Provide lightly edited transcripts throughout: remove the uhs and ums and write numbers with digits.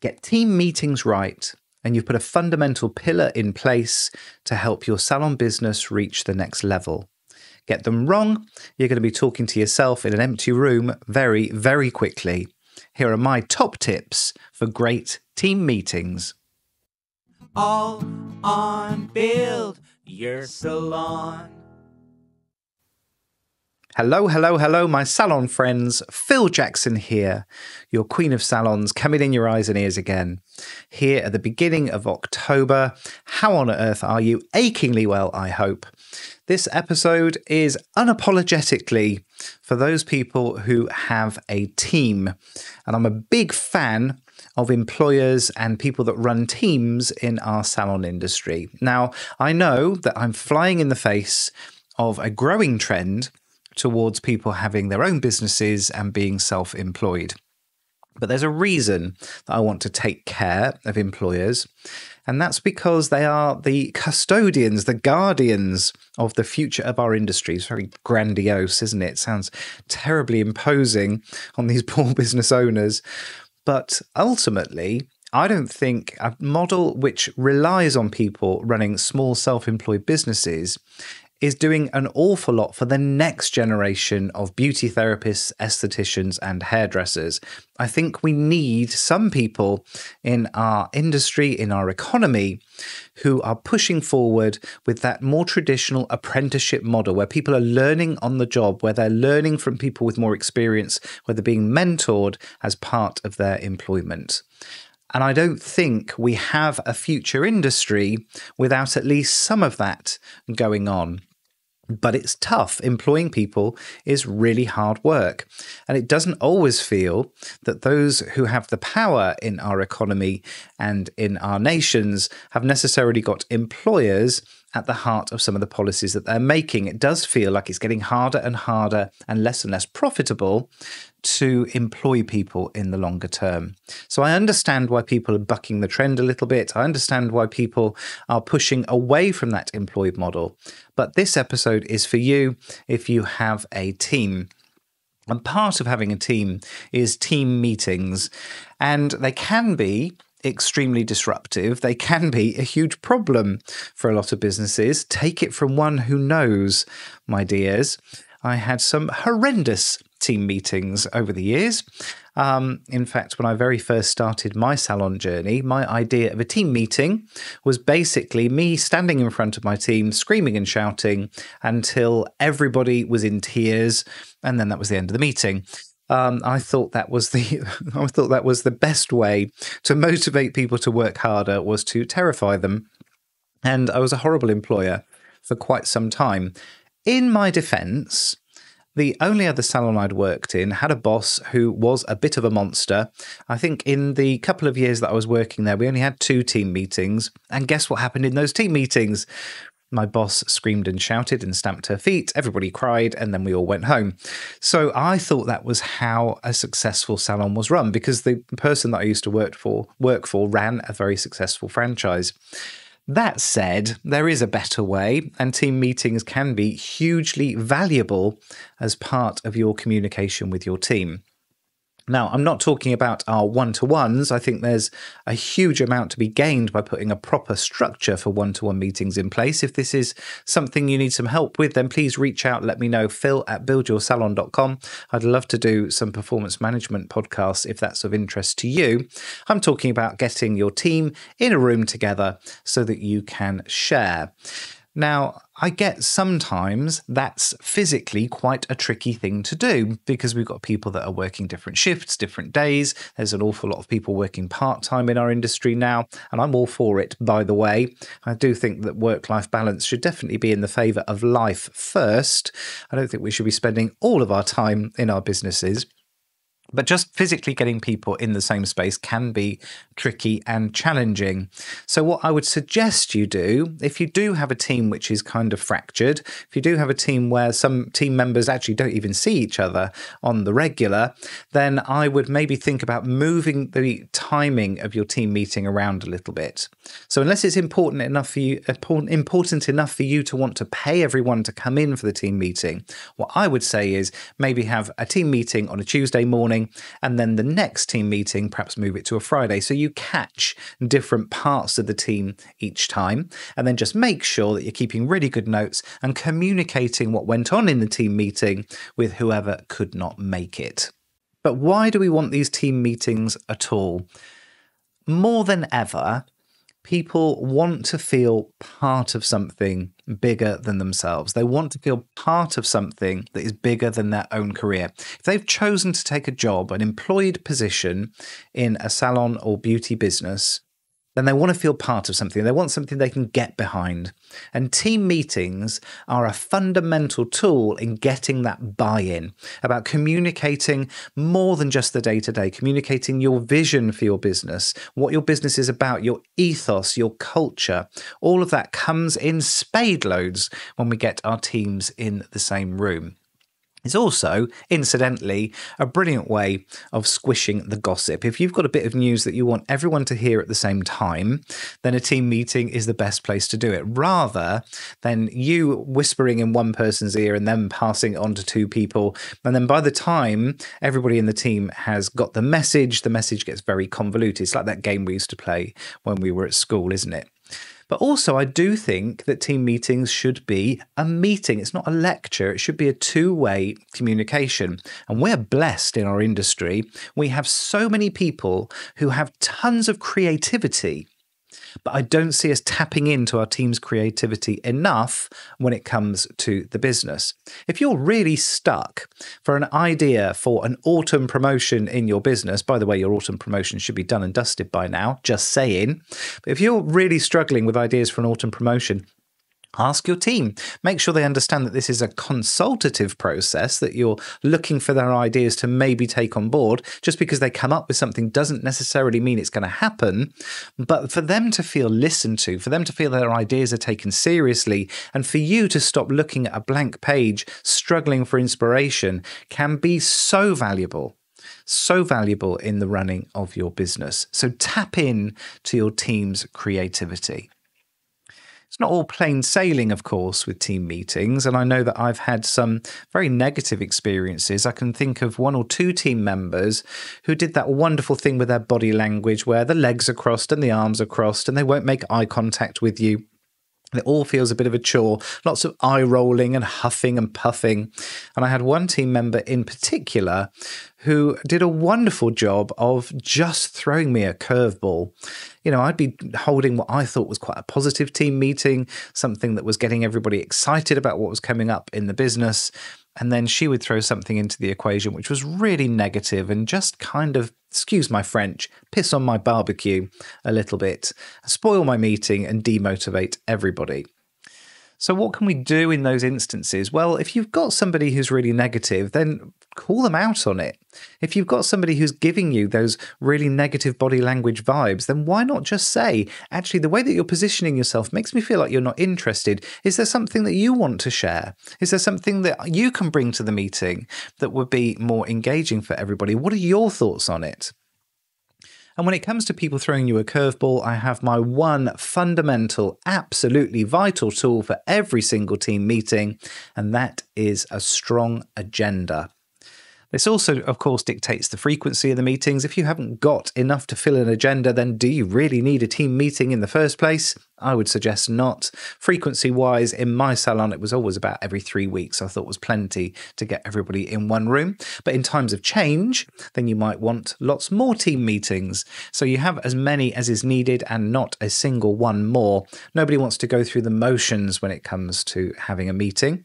Get team meetings right, and you've put a fundamental pillar in place to help your salon business reach the next level. Get them wrong, you're going to be talking to yourself in an empty room very, very quickly. Here are my top tips for great team meetings. All on Build Your Salon. Hello, my salon friends. Phil Jackson here, your queen of salons, coming in your eyes and ears again. Here at the beginning of October. How on earth are you? Achingly well, I hope. This episode is unapologetically for those people who have a team. And I'm a big fan of employers and people that run teams in our salon industry. Now, I know that I'm flying in the face of a growing trend towards people having their own businesses and being self-employed. But there's a reason that I want to take care of employers, and that's because they are the custodians, the guardians of the future of our industry. It's very grandiose, isn't it? It sounds terribly imposing on these poor business owners. But ultimately, I don't think a model which relies on people running small self-employed businesses is doing an awful lot for the next generation of beauty therapists, estheticians, and hairdressers. I think we need some people in our industry, in our economy, who are pushing forward with that more traditional apprenticeship model where people are learning on the job, where they're learning from people with more experience, where they're being mentored as part of their employment. And I don't think we have a future industry without at least some of that going on. But it's tough. Employing people is really hard work. And it doesn't always feel that those who have the power in our economy and in our nations have necessarily got employers at the heart of some of the policies that they're making. It does feel like it's getting harder and less profitable to employ people in the longer term. So I understand why people are bucking the trend a little bit. I understand why people are pushing away from that employed model. But this episode is for you if you have a team. And part of having a team is team meetings. And they can be extremely disruptive. They can be a huge problem for a lot of businesses. Take it from one who knows, my dears. I had some horrendous team meetings over the years. In fact, when I very first started my salon journey, my idea of a team meeting was basically me standing in front of my team, screaming and shouting until everybody was in tears, and then that was the end of the meeting. I thought that was the best way to motivate people to work harder, was to terrify them. And I was a horrible employer for quite some time. In my defense, the only other salon I'd worked in had a boss who was a bit of a monster. I think in the couple of years that I was working there, we only had 2 team meetings. And guess what happened in those team meetings? My boss screamed and shouted and stamped her feet. Everybody cried, and then we all went home. So I thought that was how a successful salon was run, because the person that I used to work for ran a very successful franchise. That said, there is a better way, and team meetings can be hugely valuable as part of your communication with your team. Now, I'm not talking about our one-to-ones. I think there's a huge amount to be gained by putting a proper structure for one-to-one meetings in place. If this is something you need some help with, then please reach out. Let me know, phil@buildyoursalon.com. I'd love to do some performance management podcasts if that's of interest to you. I'm talking about getting your team in a room together so that you can share. Now, I get sometimes that's physically quite a tricky thing to do, because we've got people that are working different shifts, different days. There's an awful lot of people working part-time in our industry now, and I'm all for it, by the way. I do think that work-life balance should definitely be in the favour of life first. I don't think we should be spending all of our time in our businesses. But just physically getting people in the same space can be tricky and challenging. So what I would suggest you do, if you do have a team which is kind of fractured, if you do have a team where some team members actually don't even see each other on the regular, then I would maybe think about moving the timing of your team meeting around a little bit. So unless it's important enough for you to want to pay everyone to come in for the team meeting, what I would say is maybe have a team meeting on a Tuesday morning morning, and then the next team meeting, perhaps move it to a Friday. So you catch different parts of the team each time, and then just make sure that you're keeping really good notes and communicating what went on in the team meeting with whoever could not make it. But why do we want these team meetings at all? More than ever, people want to feel part of something bigger than themselves. They want to feel part of something that is bigger than their own career. If they've chosen to take a job, an employed position in a salon or beauty business, then they want to feel part of something. They want something they can get behind. And team meetings are a fundamental tool in getting that buy-in, about communicating more than just the day-to-day, communicating your vision for your business, what your business is about, your ethos, your culture. All of that comes in spade loads when we get our teams in the same room. It's also, incidentally, a brilliant way of squishing the gossip. If you've got a bit of news that you want everyone to hear at the same time, then a team meeting is the best place to do it, rather than you whispering in one person's ear and then passing it on to two people. And then by the time everybody in the team has got the message gets very convoluted. It's like that game we used to play when we were at school, isn't it? But also, I do think that team meetings should be a meeting. It's not a lecture. It should be a two-way communication. And we're blessed in our industry. We have so many people who have tons of creativity, but I don't see us tapping into our team's creativity enough when it comes to the business. If you're really stuck for an idea for an autumn promotion in your business, by the way, your autumn promotion should be done and dusted by now, just saying. But if you're really struggling with ideas for an autumn promotion, ask your team. Make sure they understand that this is a consultative process, that you're looking for their ideas to maybe take on board. Just because they come up with something doesn't necessarily mean it's going to happen. But for them to feel listened to, for them to feel their ideas are taken seriously, and for you to stop looking at a blank page, struggling for inspiration, can be so valuable. So valuable in the running of your business. So tap in to your team's creativity. It's not all plain sailing, of course, with team meetings, and I know that I've had some very negative experiences. I can think of one or two team members who did that wonderful thing with their body language where the legs are crossed and the arms are crossed and they won't make eye contact with you. It all feels a bit of a chore, lots of eye rolling and huffing and puffing. And I had one team member in particular who did a wonderful job of just throwing me a curveball. You know, I'd be holding what I thought was quite a positive team meeting, something that was getting everybody excited about what was coming up in the business. And then she would throw something into the equation which was really negative and just kind of, excuse my French, piss on my barbecue a little bit, spoil my meeting and demotivate everybody. So what can we do in those instances? Well, if you've got somebody who's really negative, then call them out on it. If you've got somebody who's giving you those really negative body language vibes, then why not just say, actually, the way that you're positioning yourself makes me feel like you're not interested. Is there something that you want to share? Is there something that you can bring to the meeting that would be more engaging for everybody? What are your thoughts on it? And when it comes to people throwing you a curveball, I have my one fundamental, absolutely vital tool for every single team meeting, and that is a strong agenda. This also, of course, dictates the frequency of the meetings. If you haven't got enough to fill an agenda, then do you really need a team meeting in the first place? I would suggest not. Frequency-wise, in my salon, it was always about every 3 weeks. I thought was plenty to get everybody in one room. But in times of change, then you might want lots more team meetings. So you have as many as is needed and not a single one more. Nobody wants to go through the motions when it comes to having a meeting.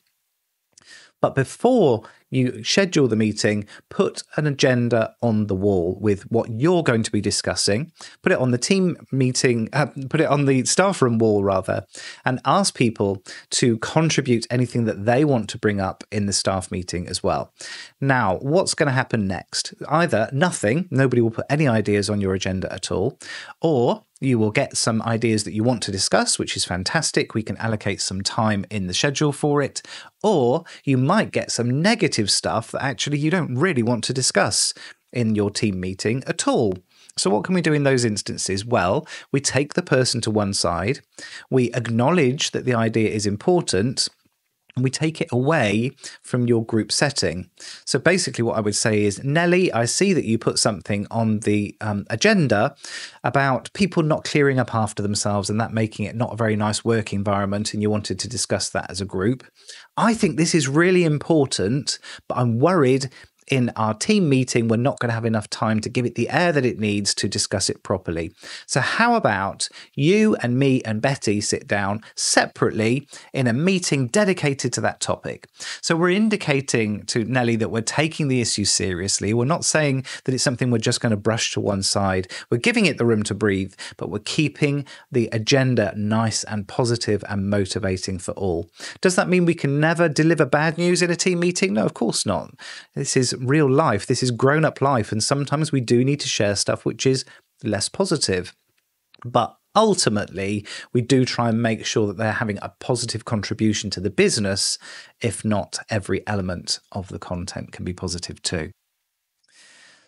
But before you schedule the meeting, put an agenda on the wall with what you're going to be discussing. Put it on the team meeting, put it on the staff room wall rather, and ask people to contribute anything that they want to bring up in the staff meeting as well. Now, what's going to happen next? Either nothing, nobody will put any ideas on your agenda at all, or you will get some ideas that you want to discuss, which is fantastic. We can allocate some time in the schedule for it. Or you might get some negative stuff that actually you don't really want to discuss in your team meeting at all. So what can we do in those instances? Well, we take the person to one side. We acknowledge that the idea is important. and we take it away from your group setting. So basically what I would say is, Nelly, I see that you put something on the agenda about people not clearing up after themselves and that making it not a very nice work environment, and you wanted to discuss that as a group. I think this is really important, but I'm worried in our team meeting, we're not going to have enough time to give it the air that it needs to discuss it properly. So how about you and me and Betty sit down separately in a meeting dedicated to that topic? So we're indicating to Nelly that we're taking the issue seriously. We're not saying that it's something we're just going to brush to one side. We're giving it the room to breathe, but we're keeping the agenda nice and positive and motivating for all. Does that mean we can never deliver bad news in a team meeting? No, of course not. This is real life. This is grown-up life, and sometimes we do need to share stuff which is less positive. But ultimately, we do try and make sure that they're having a positive contribution to the business. If not, every element of the content can be positive too.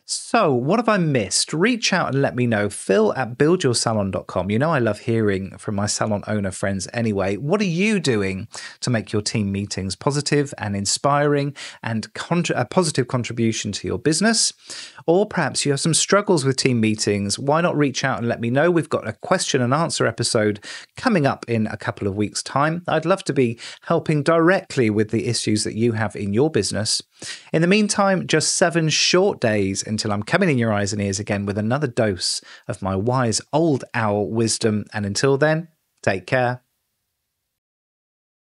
So what have I missed? Reach out and let me know. Phil@buildyoursalon.com. You know I love hearing from my salon owner friends anyway. What are you doing to make your team meetings positive and inspiring and a positive contribution to your business? Or perhaps you have some struggles with team meetings. Why not reach out and let me know? We've got a question and answer episode coming up in a couple of weeks' time. I'd love to be helping directly with the issues that you have in your business. In the meantime, just 7 short days until I'm coming in your eyes and ears again with another dose of my wise old owl wisdom. And until then, take care.